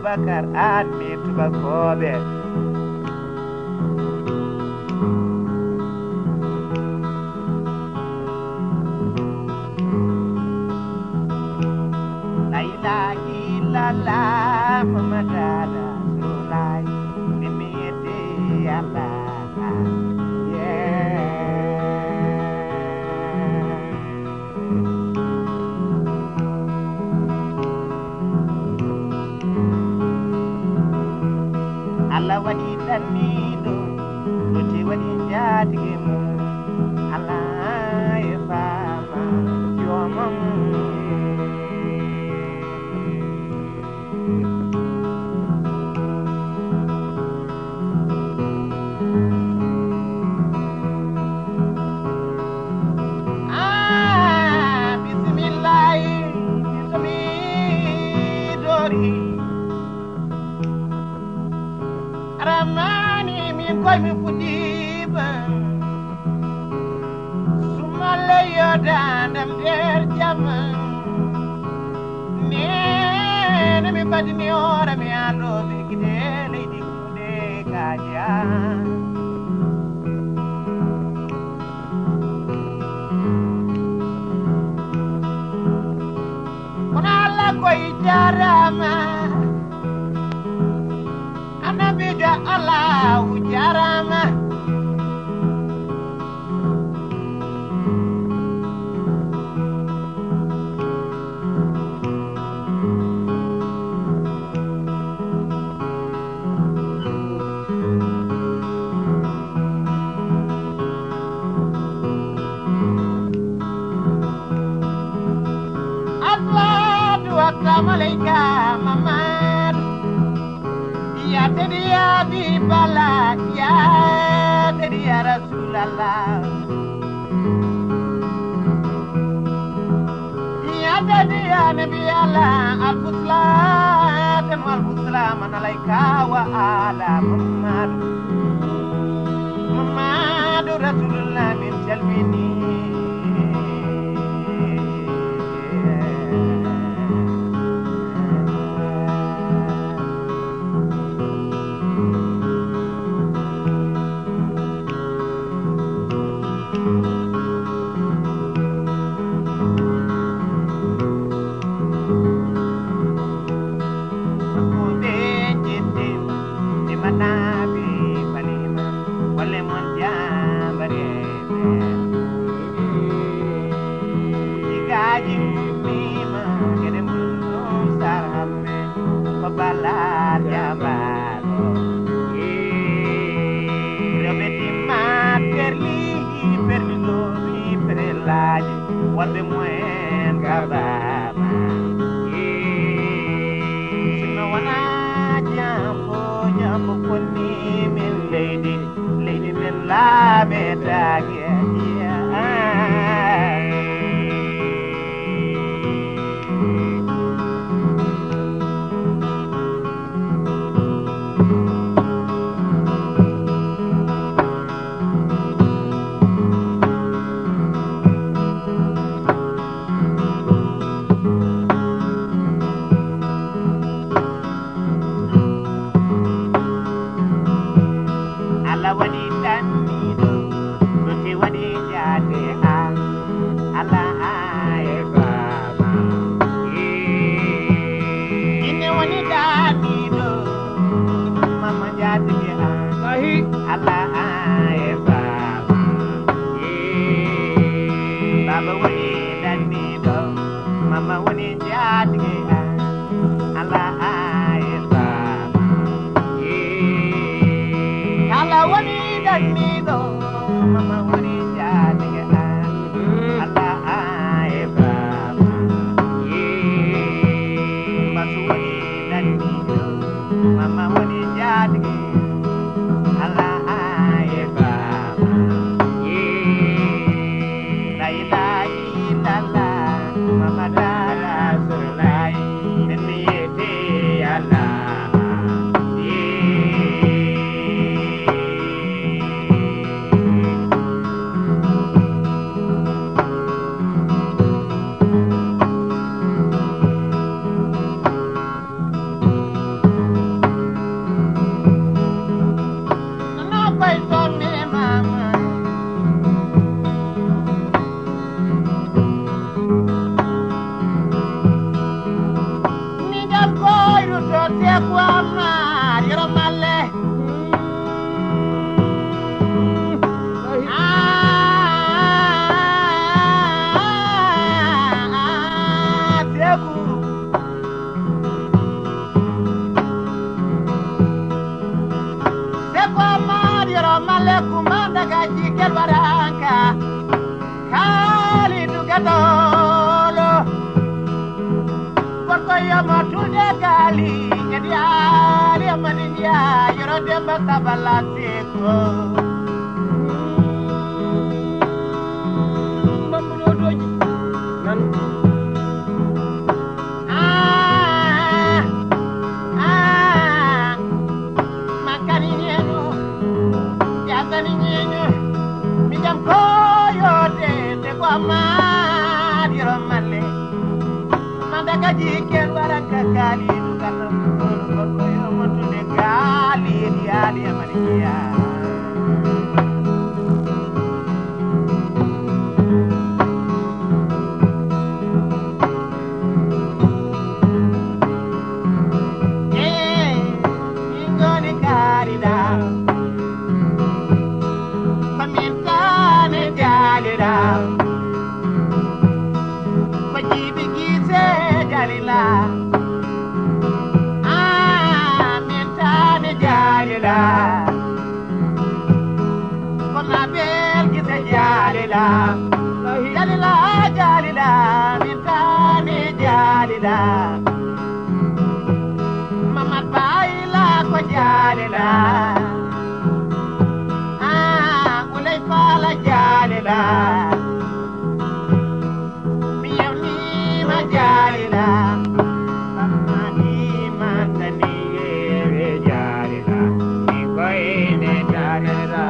Bakar admi tubakobe la ilaha illallah muhammadur rasulullah nimiti Allah Allah wadi tanido luti wadi jatimu Allah ya fama yomam bismillah bismidori Ramani min koy mi fudiba sumale yodandam der jama ne mi badini ora mi ando mi kide leydi kude kaja kona la koy jarama Nabida Allah jarama Allah dua malaika mamad ya tedi ya di balak ya tedi ya Rasulullah ya tedi ya Nabi Allah al-Fuslat wal-Fusla man alaika wa ala Muhammad Rasulullah min jalmini Walde muen gabama sino wana jambo koni min lady min la betagi amar yoro malle teku Seko amar yoro malle kumanda gaji kelwaranka Kali dugatolo Porko yama tulde kali Jadi ali amaninya Yoro demba kabala teko Mambulo doji Nan Makani nyeno Yasani nyeno Mijam koyo Teko amar yoro malle Mandaka jiken waraka kali Dugata Porko yama tulde kali Jadi ali amaninya Mamat baila ko jalila ulay pala jalila miyawni ma jalila mamani mandani ye jalila ikoy ne jalila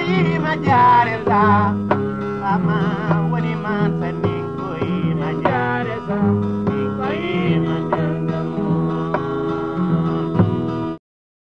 yi ma jaare sa ama woni man